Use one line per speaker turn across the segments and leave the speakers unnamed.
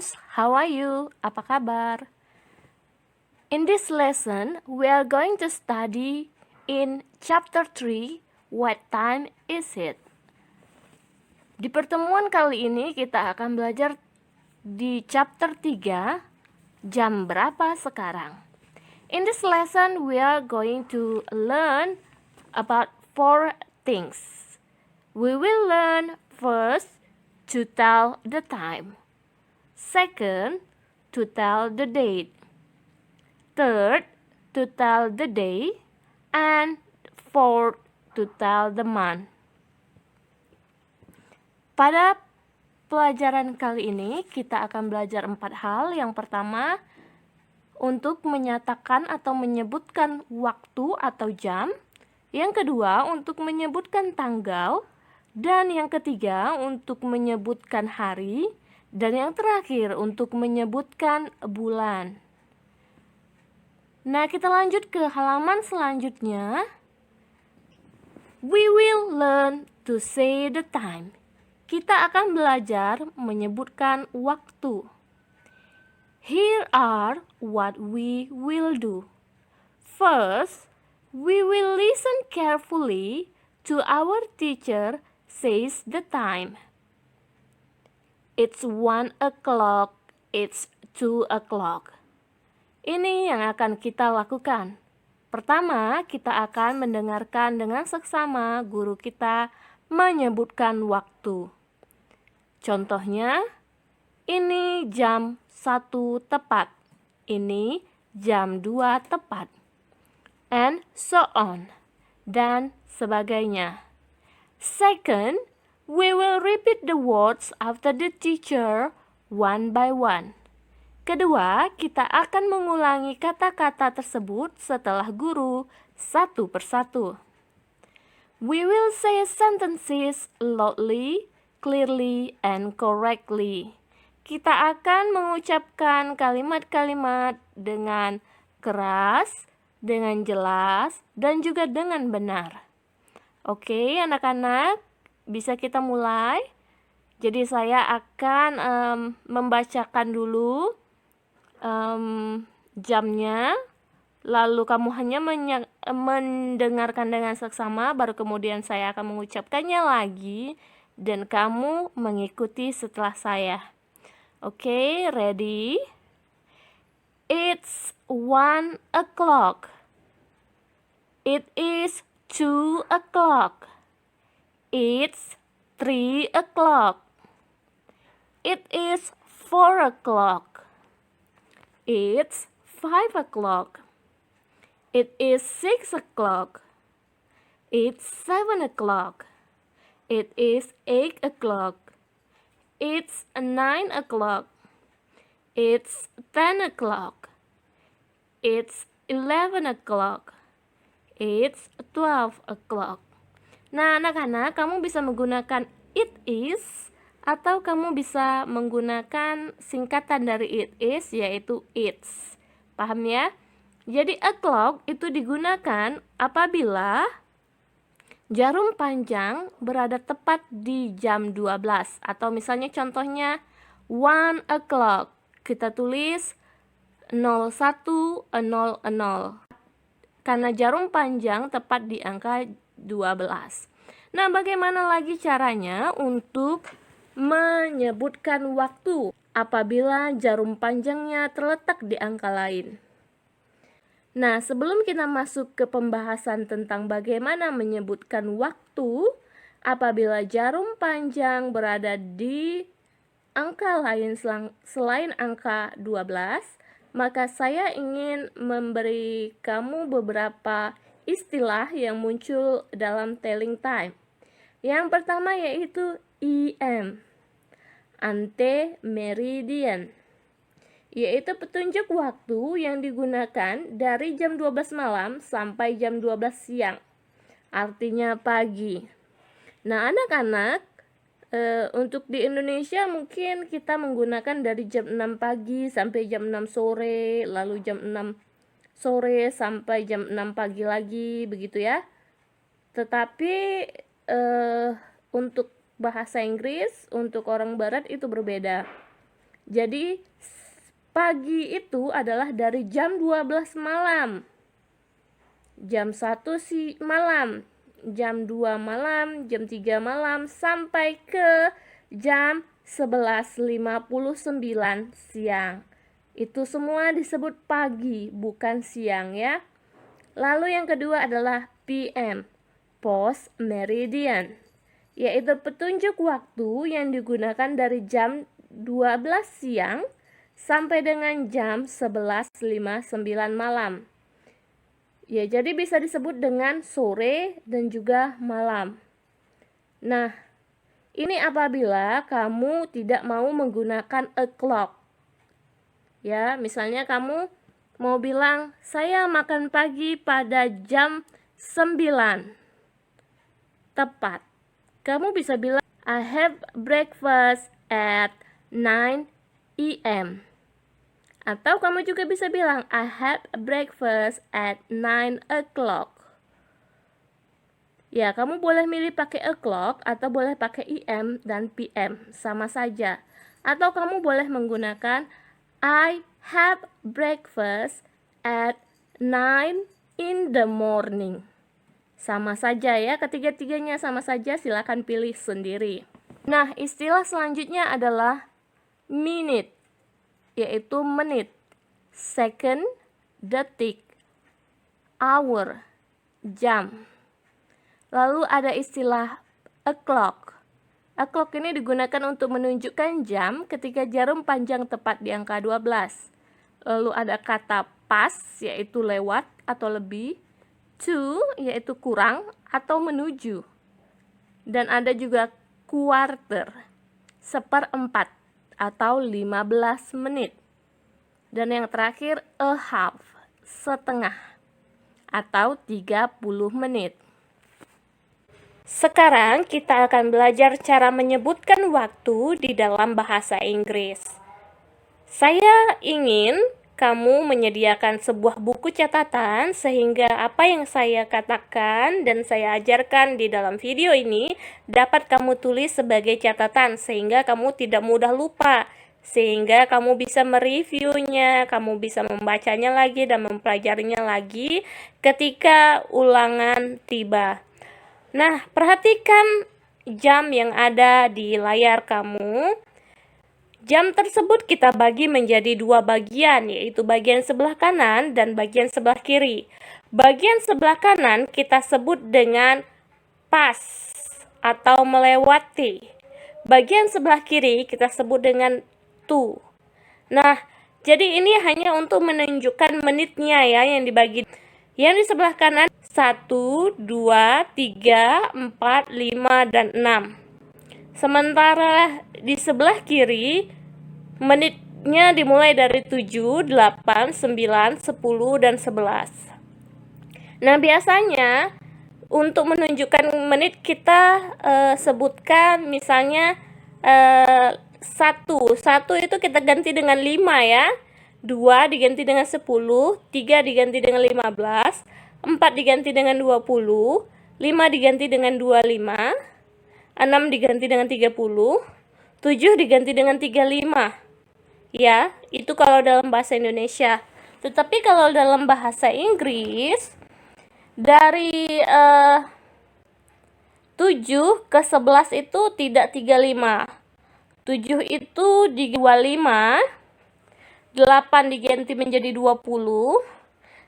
students, how are you? Apa kabar? In this lesson, we are going to study in chapter 3, What time is it? Di pertemuan kali ini kita akan belajar di chapter 3, jam berapa sekarang? In this lesson, we are going to learn about 4 things. We will learn first to tell the time. Second, to tell the date. Third, to tell the day. And fourth, to tell the month. Pada pelajaran kali ini, kita akan belajar 4 hal. Yang pertama, untuk menyatakan atau menyebutkan waktu atau jam. Yang kedua, untuk menyebutkan tanggal. Dan yang ketiga, untuk menyebutkan hari. Dan yang terakhir, untuk menyebutkan bulan. Nah, kita lanjut ke halaman selanjutnya. We will learn to say the time. Kita akan belajar menyebutkan waktu. Here are what we will do. First, we will listen carefully to our teacher says the time. It's 1 o'clock, it's 2 o'clock. Ini yang akan kita lakukan. Pertama, kita akan mendengarkan dengan seksama guru kita menyebutkan waktu. Contohnya, ini jam 1 tepat. Ini jam 2 tepat. And so on. Dan sebagainya. Second, we will repeat the words after the teacher one by one. Kedua, kita akan mengulangi kata-kata tersebut setelah guru satu persatu. We will say sentences loudly, clearly, and correctly. Kita akan mengucapkan kalimat-kalimat dengan keras, dengan jelas, dan juga dengan benar. Oke, anak-anak, bisa kita mulai? Jadi saya akan membacakan dulu jamnya, lalu kamu hanya mendengarkan dengan seksama, baru kemudian saya akan mengucapkannya lagi, dan kamu mengikuti setelah saya. Oke, ready? It's 1 o'clock. It is 2 o'clock. It's 3 o'clock. It is 4 o'clock. It's 5 o'clock. It is 6 o'clock. It's 7 o'clock. It is 8 o'clock. It's 9 o'clock. It's 10 o'clock. It's 11 o'clock. It's 12 o'clock. Nah, anak-anak, kamu bisa menggunakan it is, atau kamu bisa menggunakan singkatan dari it is, yaitu it's. Paham ya? Jadi o'clock itu digunakan apabila jarum panjang berada tepat di jam 12. Atau misalnya contohnya 1 o'clock. Kita tulis 01.00. Karena jarum panjang tepat di angka 12. Nah, bagaimana lagi caranya untuk menyebutkan waktu apabila jarum panjangnya terletak di angka lain? Nah, sebelum kita masuk ke pembahasan tentang bagaimana menyebutkan waktu apabila jarum panjang berada di angka lain selain angka 12, maka saya ingin memberi kamu beberapa istilah yang muncul dalam telling time. Yang pertama yaitu EM, ante meridian, yaitu petunjuk waktu yang digunakan dari jam 12 malam sampai jam 12 siang. Artinya pagi. Nah, anak-anak, untuk di Indonesia mungkin kita menggunakan dari jam 6 pagi sampai jam 6 sore, lalu jam 6 sore sampai jam 6 pagi lagi, begitu ya. Tetapi untuk bahasa Inggris, untuk orang barat itu berbeda. Jadi pagi itu adalah dari jam 12 malam, jam 1 malam, jam 2 malam, jam 3 malam, sampai ke jam 11.59 siang. Itu semua disebut pagi, bukan siang ya. Lalu yang kedua adalah PM, post meridian, yaitu petunjuk waktu yang digunakan dari jam 12 siang sampai dengan jam 11.59 malam. Ya, jadi bisa disebut dengan sore dan juga malam. Nah, ini apabila kamu tidak mau menggunakan a clock. Ya, misalnya kamu mau bilang, saya makan pagi pada jam 9. Tepat. Kamu bisa bilang, I have breakfast at 9 AM. Atau kamu juga bisa bilang, I have breakfast at 9 o'clock. Ya, kamu boleh milih pakai o'clock atau boleh pakai AM dan PM, sama saja. Atau kamu boleh menggunakan I have breakfast at 9 in the morning. Sama saja ya, ketiga-tiganya sama saja, silakan pilih sendiri. Nah, istilah selanjutnya adalah minute, yaitu menit, second, detik, hour, jam. Lalu ada istilah o'clock. O'clock ini digunakan untuk menunjukkan jam ketika jarum panjang tepat di angka 12. Lalu ada kata pas, yaitu lewat atau lebih, to, yaitu kurang atau menuju. Dan ada juga quarter, seperempat atau 15 menit. Dan yang terakhir a half, setengah atau 30 menit. Sekarang kita akan belajar cara menyebutkan waktu di dalam bahasa Inggris. Saya ingin kamu menyediakan sebuah buku catatan sehingga apa yang saya katakan dan saya ajarkan di dalam video ini dapat kamu tulis sebagai catatan sehingga kamu tidak mudah lupa, sehingga kamu bisa mereviewnya, kamu bisa membacanya lagi dan mempelajarinya lagi ketika ulangan tiba. Nah, perhatikan jam yang ada di layar kamu. Jam tersebut kita bagi menjadi dua bagian, yaitu bagian sebelah kanan dan bagian sebelah kiri. Bagian sebelah kanan kita sebut dengan pas atau melewati. Bagian sebelah kiri kita sebut dengan to. Nah, jadi ini hanya untuk menunjukkan menitnya ya yang dibagi. Yang di sebelah kanan 1, 2, 3, 4, 5, dan 6. Sementara di sebelah kiri, menitnya dimulai dari 7, 8, 9, 10, dan 11. Nah, biasanya untuk menunjukkan menit kita sebutkan misalnya 1 itu kita ganti dengan 5 ya. 2 diganti dengan 10, 3 diganti dengan 15, 4 diganti dengan 20, 5 diganti dengan 25, 6 diganti dengan 30, 7 diganti dengan 35. Ya, itu kalau dalam bahasa Indonesia. Tetapi kalau dalam bahasa Inggris, dari 7 ke 11 itu tidak 35. 7 itu di 25, 8 diganti menjadi 20,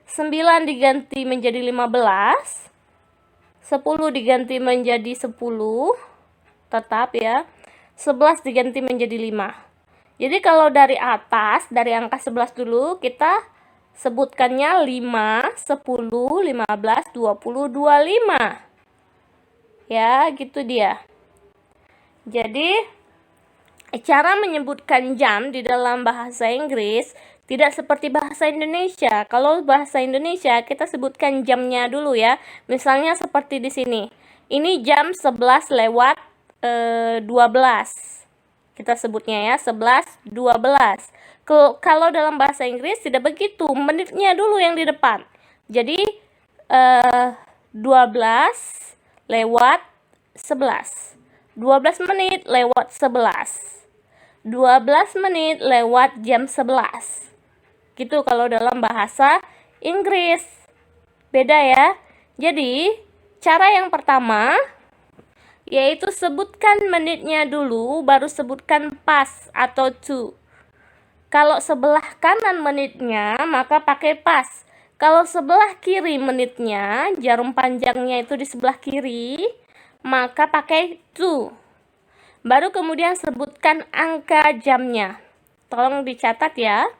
9 diganti menjadi 15, 10 diganti menjadi 10, tetap ya, 11 diganti menjadi 5. Jadi kalau dari atas, dari angka 11 dulu, kita sebutkannya 5, 10, 15, 20, 25. Ya, gitu dia. Jadi, cara menyebutkan jam di dalam bahasa Inggris tidak seperti bahasa Indonesia. Kalau bahasa Indonesia, kita sebutkan jamnya dulu ya. Misalnya seperti di sini. Ini jam 11 lewat 12. Kita sebutnya ya, 11, 12. Kalau dalam bahasa Inggris tidak begitu, menitnya dulu yang di depan. Jadi 12 lewat 11. 12 menit lewat 11. 12 menit lewat jam 11. Gitu kalau dalam bahasa Inggris. Beda ya. Jadi, cara yang pertama yaitu sebutkan menitnya dulu, baru sebutkan pas atau to. Kalau sebelah kanan menitnya, maka pakai pas. Kalau sebelah kiri menitnya, jarum panjangnya itu di sebelah kiri, maka pakai to. Baru kemudian sebutkan angka jamnya. Tolong dicatat ya.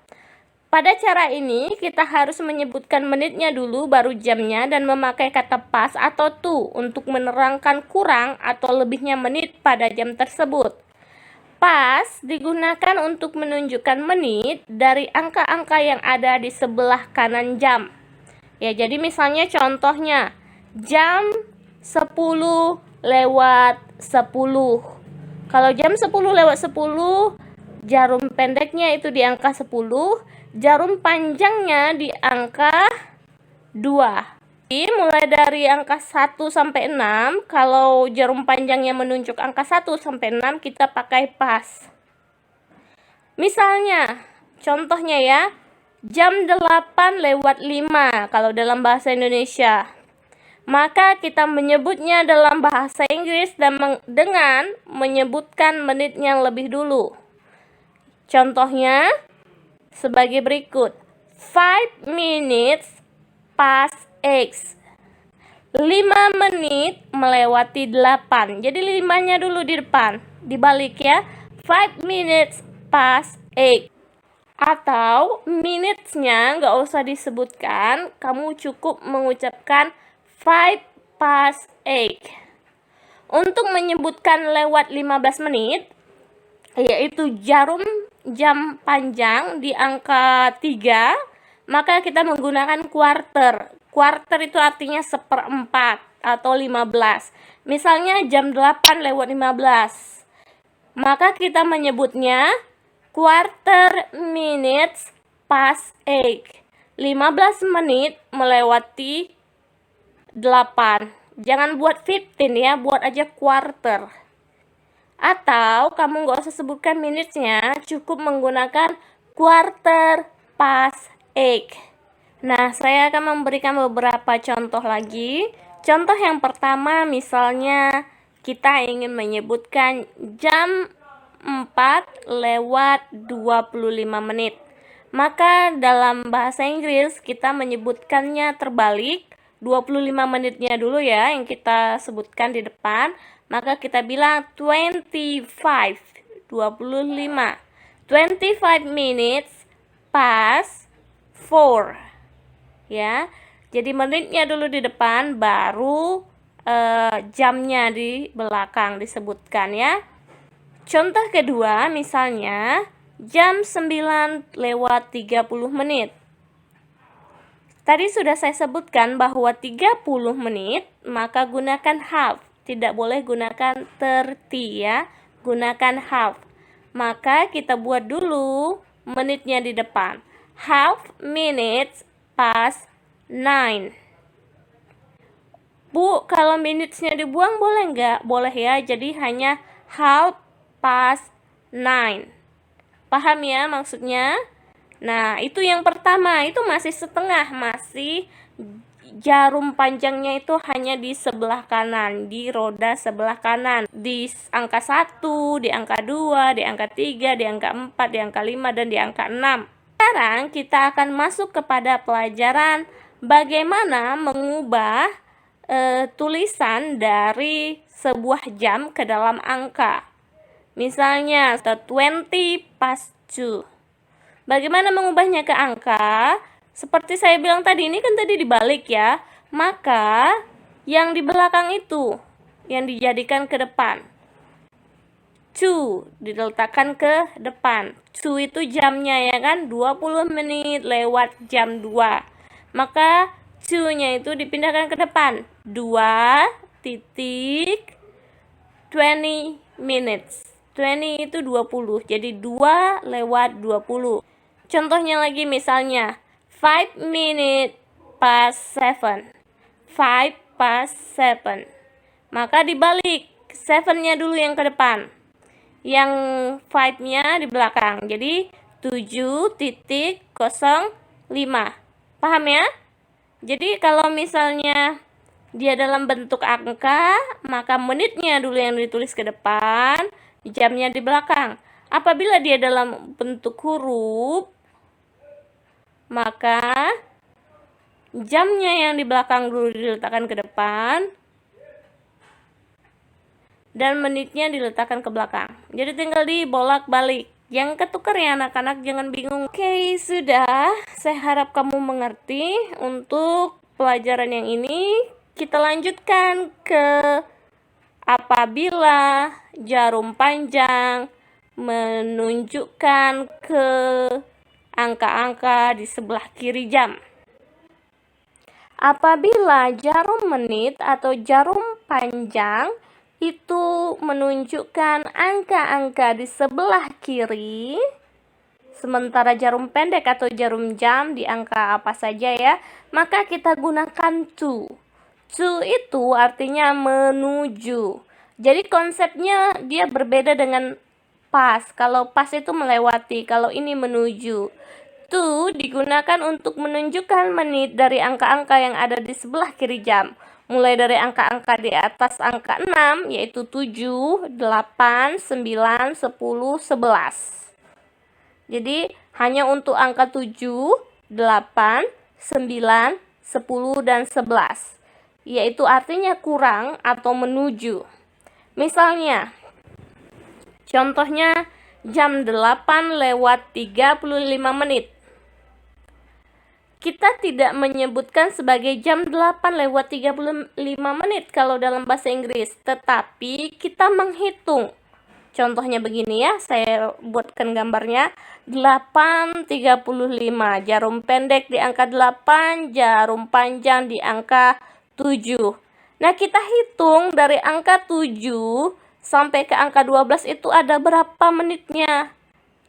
Pada cara ini, kita harus menyebutkan menitnya dulu, baru jamnya, dan memakai kata pas atau to untuk menerangkan kurang atau lebihnya menit pada jam tersebut. Pas digunakan untuk menunjukkan menit dari angka-angka yang ada di sebelah kanan jam. Ya, jadi misalnya contohnya, jam 10 lewat 10. Kalau jam 10 lewat 10, jarum pendeknya itu di angka 10, jarum panjangnya di angka 2. Jadi, mulai dari angka 1 sampai 6, kalau jarum panjangnya menunjuk angka 1 sampai 6, kita pakai pas. Misalnya, contohnya ya, jam 8 lewat 5 kalau dalam bahasa Indonesia. Maka kita menyebutnya dalam bahasa Inggris dengan menyebutkan menitnya lebih dulu. Contohnya sebagai berikut. 5 minutes past 8. 5 menit melewati 8. Jadi 5-nya dulu di depan. Dibalik ya. 5 minutes past 8. Atau minutes-nya nggak usah disebutkan. Kamu cukup mengucapkan 5 past 8. Untuk menyebutkan lewat 15 menit, yaitu jarum jam panjang di angka 3, maka kita menggunakan quarter. Quarter itu artinya seperempat atau 15. Misalnya jam 8 lewat 15. Maka kita menyebutnya quarter minutes past 8. 15 menit melewati 8. Jangan buat 15 ya, buat aja quarter. Atau kamu nggak usah sebutkan minutes-nya, cukup menggunakan quarter past 8. Nah, saya akan memberikan beberapa contoh lagi. Contoh yang pertama, misalnya kita ingin menyebutkan jam 4 lewat 25 menit. Maka dalam bahasa Inggris kita menyebutkannya terbalik. 25 menitnya dulu ya yang kita sebutkan di depan. Maka kita bilang 25. 25. 25 minutes past 4. Ya. Jadi menitnya dulu di depan, baru jamnya di belakang disebutkan ya. Contoh kedua, misalnya jam 9 lewat 30 menit. Tadi sudah saya sebutkan bahwa 30 menit, maka gunakan half. Tidak boleh gunakan 30 ya, gunakan half. Maka kita buat dulu menitnya di depan. Half minutes past 9. Bu, kalau minutes-nya dibuang boleh nggak? Boleh ya, jadi hanya half past 9. Paham ya maksudnya? Nah, itu yang pertama, itu masih setengah, masih jarum panjangnya itu hanya di sebelah kanan, di roda sebelah kanan, di angka 1, di angka 2, di angka 3, di angka 4, di angka 5, dan di angka 6. Sekarang kita akan masuk kepada pelajaran bagaimana mengubah tulisan dari sebuah jam ke dalam angka. Misalnya, 20 past 2. Bagaimana mengubahnya ke angka? Seperti saya bilang tadi, ini kan tadi dibalik ya. Maka yang di belakang itu yang dijadikan ke depan. 2 diletakkan ke depan. 2 itu jamnya ya kan, 20 menit lewat jam 2. Maka 2-nya itu dipindahkan ke depan. 2 titik 20 minutes. 20 itu 20, jadi 2 lewat 20. Contohnya lagi misalnya 5 minutes past 7. 5 past 7. Maka dibalik, 7-nya dulu yang ke depan. yang 5-nya di belakang. Jadi 7.05. Paham ya? Jadi kalau misalnya dia dalam bentuk angka, maka menitnya dulu yang ditulis ke depan, jamnya di belakang. Apabila dia dalam bentuk huruf, maka jamnya yang di belakang dulu diletakkan ke depan, dan menitnya diletakkan ke belakang. Jadi tinggal dibolak-balik. Yang ketukar ya anak-anak, jangan bingung. Oke, sudah. Saya harap kamu mengerti. Untuk pelajaran yang ini, kita lanjutkan ke apabila jarum panjang menunjukkan ke angka-angka di sebelah kiri jam. Apabila jarum menit atau jarum panjang itu menunjukkan angka-angka di sebelah kiri, sementara jarum pendek atau jarum jam di angka apa saja ya, maka kita gunakan to. To itu artinya menuju. Jadi konsepnya dia berbeda dengan pas. Kalau pas itu melewati, kalau ini menuju. To digunakan untuk menunjukkan menit dari angka-angka yang ada di sebelah kiri jam. Mulai dari angka-angka di atas angka 6, yaitu 7, 8, 9, 10, 11. Jadi, hanya untuk angka 7, 8, 9, 10, dan 11. Yaitu artinya kurang atau menuju. Misalnya, contohnya jam 8:35. Kita tidak menyebutkan sebagai jam 8:35 kalau dalam bahasa Inggris, tetapi kita menghitung. Contohnya begini ya, saya buatkan gambarnya. 8:35, jarum pendek di angka 8, jarum panjang di angka 7. Nah, kita hitung dari angka 7 sampai ke angka 12 itu ada berapa menitnya?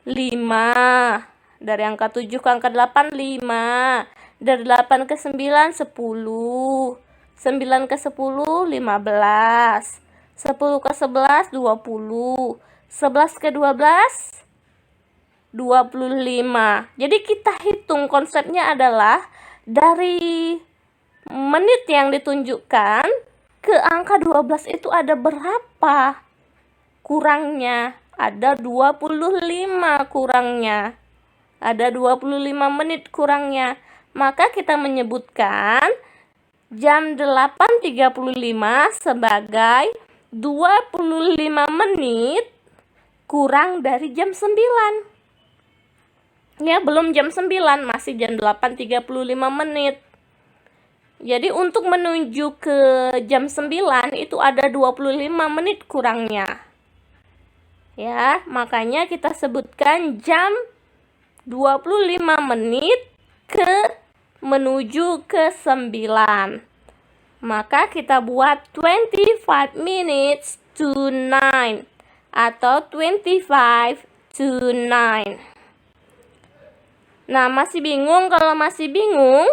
5. Dari angka 7 ke angka 8, 5. Dari 8 ke 9, 10. 9 ke 10, 15. 10 ke 11, 20. 11 ke 12, 25. Jadi kita hitung, konsepnya adalah dari menit yang ditunjukkan ke angka 12 itu ada berapa kurangnya? Ada 25 kurangnya. Ada 25 menit kurangnya. Maka kita menyebutkan jam 8:35 sebagai 25 menit kurang dari jam 9. Ya, belum jam 9, masih jam 8:35 menit. Jadi untuk menuju ke jam 9 itu ada 25 menit kurangnya. Ya, makanya kita sebutkan jam 25 menit ke menuju ke 9. Maka kita buat 25 minutes to 9 atau 25 to 9. Nah, masih bingung? Kalau masih bingung,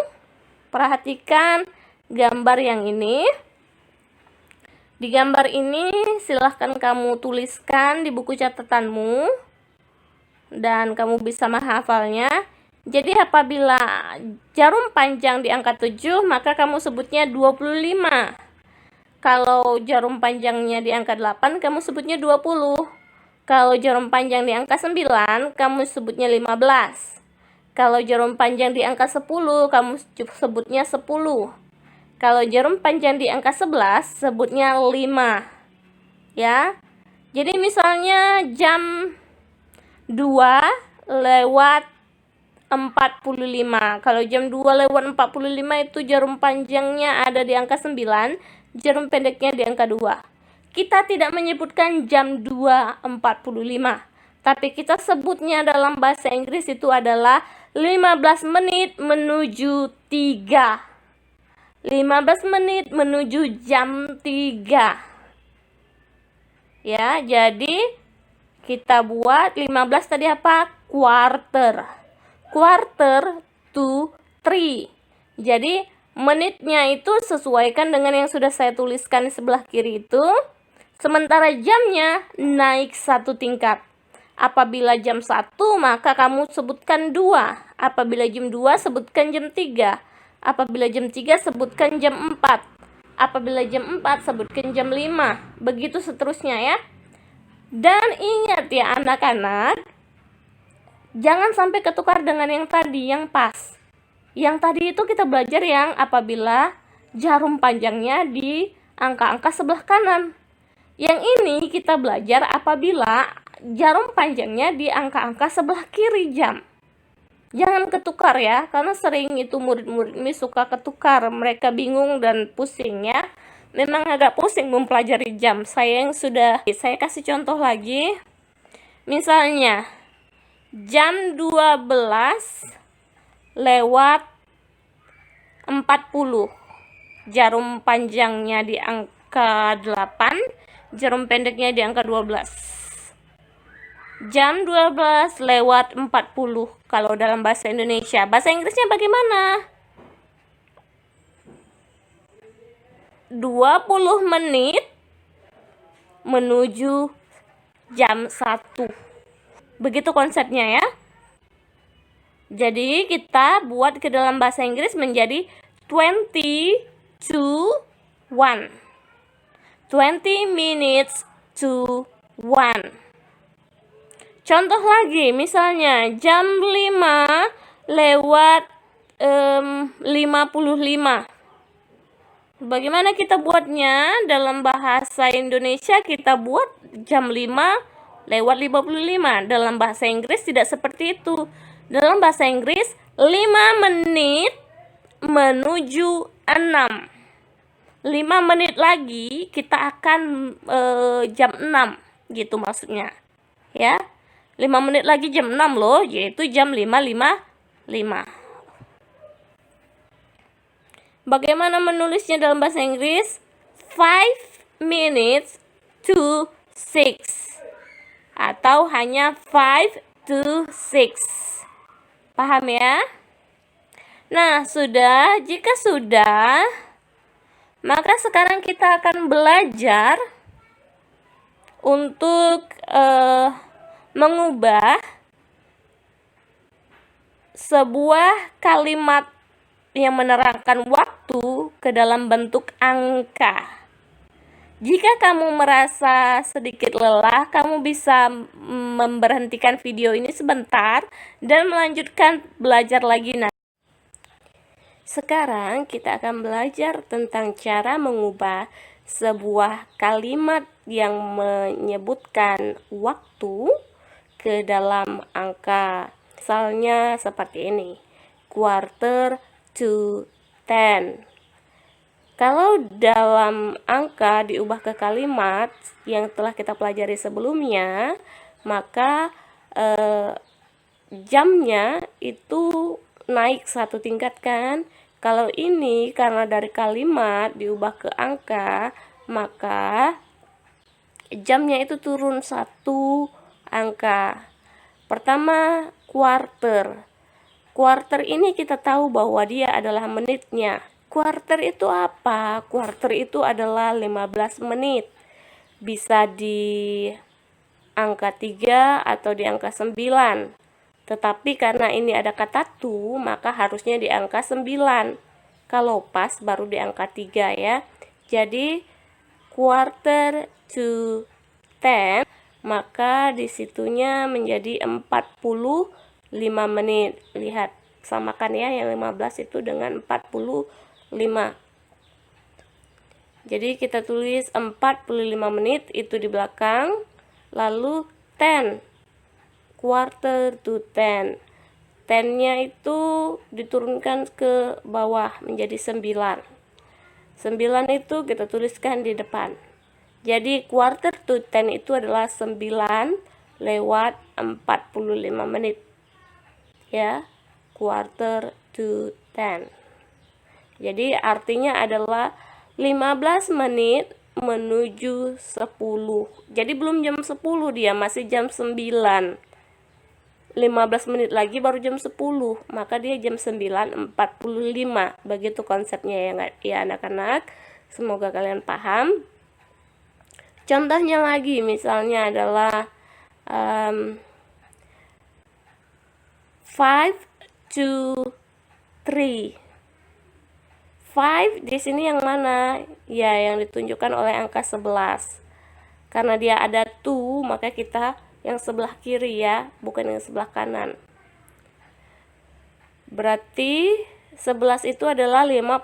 perhatikan gambar yang ini. Di gambar ini silahkan kamu tuliskan di buku catatanmu dan kamu bisa menghafalnya. Jadi apabila jarum panjang di angka 7, maka kamu sebutnya 25. Kalau jarum panjangnya di angka 8, kamu sebutnya 20. Kalau jarum panjang di angka 9, kamu sebutnya 15. Kalau jarum panjang di angka 10, kamu sebutnya 10. Kalau jarum panjang di angka 11, sebutnya 5. Ya. Jadi misalnya jam 2:45. Kalau jam 2:45 itu jarum panjangnya ada di angka 9, jarum pendeknya di angka 2. Kita tidak menyebutkan jam 2:45, tapi kita sebutnya dalam bahasa Inggris itu adalah 15 menit menuju 3. 15 menit menuju jam 3. Ya, jadi kita buat 15 tadi apa? Quarter. Quarter to 3. Jadi menitnya itu sesuaikan dengan yang sudah saya tuliskan di sebelah kiri itu. Sementara jamnya naik satu tingkat. Apabila jam 1, maka kamu sebutkan 2. Apabila jam 2, sebutkan jam 3. Apabila jam 3, sebutkan jam 4. Apabila jam 4, sebutkan jam 5. Begitu seterusnya ya. Dan ingat ya anak-anak, jangan sampai ketukar dengan yang tadi, yang pas. Yang tadi itu kita belajar yang apabila jarum panjangnya di angka-angka sebelah kanan. Yang ini kita belajar apabila jarum panjangnya di angka-angka sebelah kiri jam. Jangan ketukar ya, karena sering itu murid-murid ini suka ketukar. Mereka bingung dan pusing ya. Memang agak pusing mempelajari jam. Saya kasih contoh lagi. Misalnya, jam 12 lewat 40. Jarum panjangnya di angka 8, jarum pendeknya di angka 12. Jam 12 lewat 40 kalau dalam bahasa Indonesia. Bahasa Inggrisnya bagaimana? 20 menit menuju jam 1. Begitu konsepnya ya. Jadi kita buat ke dalam bahasa Inggris menjadi 20 to 1. 20 minutes to 1. Contoh lagi, misalnya jam 5 lewat 55. Bagaimana kita buatnya? Dalam bahasa Indonesia kita buat jam 5 lewat 55. Dalam bahasa Inggris tidak seperti itu. Dalam bahasa Inggris 5 menit menuju 6. 5 menit lagi kita akan jam 6 gitu maksudnya. Ya. 5 menit lagi jam 6 loh, yaitu jam 5.55. Bagaimana menulisnya dalam bahasa Inggris? 5 minutes to 6. Atau hanya 5 to 6. Paham ya? Nah, jika sudah, maka sekarang kita akan belajar untuk mengubah sebuah kalimat yang menerangkan waktu ke dalam bentuk angka. Jika kamu merasa sedikit lelah, kamu bisa memberhentikan video ini sebentar dan melanjutkan belajar lagi. Sekarang kita akan belajar tentang cara mengubah sebuah kalimat yang menyebutkan waktu ke dalam angka. Misalnya seperti ini, quarter to 10. Kalau dalam angka diubah ke kalimat yang telah kita pelajari sebelumnya, maka jamnya itu naik satu tingkat kan. Kalau ini karena dari kalimat diubah ke angka, maka jamnya itu turun satu angka. Pertama, quarter. Quarter ini kita tahu bahwa dia adalah menitnya. Quarter itu apa? Quarter itu adalah 15 menit. Bisa di angka 3 atau di angka 9. Tetapi karena ini ada kata to, maka harusnya di angka 9. Kalau pas baru di angka 3 ya. Jadi quarter to 10, maka disitunya menjadi 45 menit. Lihat, samakan ya yang 15 itu dengan 45. Jadi kita tulis 45 menit itu di belakang, lalu 10, quarter to 10. 10-nya itu diturunkan ke bawah menjadi 9. 9 itu kita tuliskan di depan. Jadi quarter to 10 itu adalah 9 lewat 45 menit. Ya, quarter to 10. Jadi artinya adalah 15 menit menuju 10. Jadi belum jam 10 dia, masih jam 9. 15 menit lagi baru jam 10, maka dia jam 9.45. Begitu konsepnya ya anak-anak. Semoga kalian paham. Contohnya lagi misalnya adalah 5 to 3. 5 di sini yang mana? Ya, yang ditunjukkan oleh angka 11. Karena dia ada to, maka kita yang sebelah kiri ya, bukan yang sebelah kanan. Berarti 11 itu adalah 55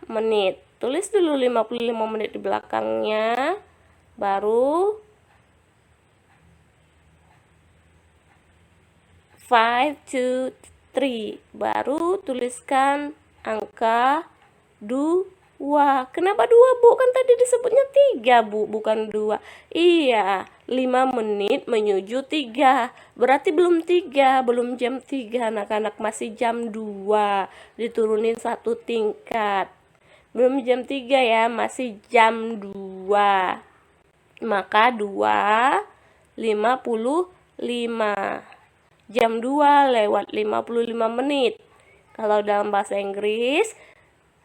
menit. Tulis dulu 55 menit di belakangnya. Baru 5 to 3. Baru tuliskan angka 2. Kenapa 2, Bu? Kan tadi disebutnya 3, Bu, bukan 2. Iya, 5 menit menuju 3. Berarti belum 3, belum jam 3, anak-anak, masih jam 2. Diturunin 1 tingkat. Belum jam 3 ya, masih jam 2. Maka 2:55. Jam 2 lewat 55 menit. Kalau dalam bahasa Inggris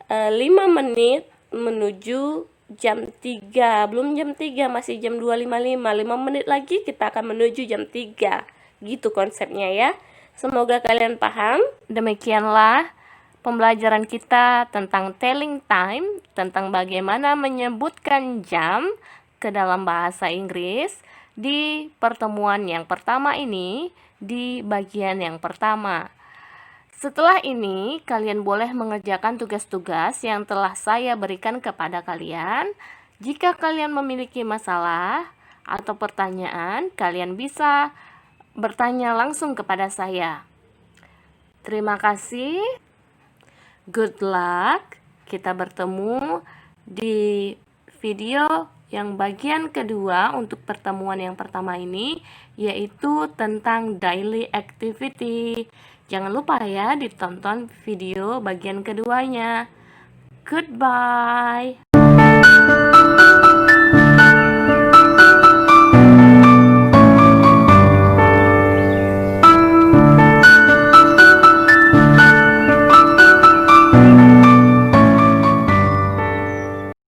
5 menit menuju jam 3. Belum jam 3, masih jam 2:55. 5 menit lagi kita akan menuju jam 3. Gitu konsepnya ya. Semoga kalian paham. Demikianlah pembelajaran kita tentang telling time, tentang bagaimana menyebutkan jam ke dalam bahasa Inggris di pertemuan yang pertama ini, di bagian yang pertama. Setelah ini, kalian boleh mengerjakan tugas-tugas yang telah saya berikan kepada kalian. Jika kalian memiliki masalah atau pertanyaan, kalian bisa bertanya langsung kepada saya. Terima kasih. Good luck. Kita bertemu di video yang bagian kedua untuk pertemuan yang pertama ini, yaitu tentang daily activity. Jangan lupa ya ditonton video bagian keduanya. Goodbye.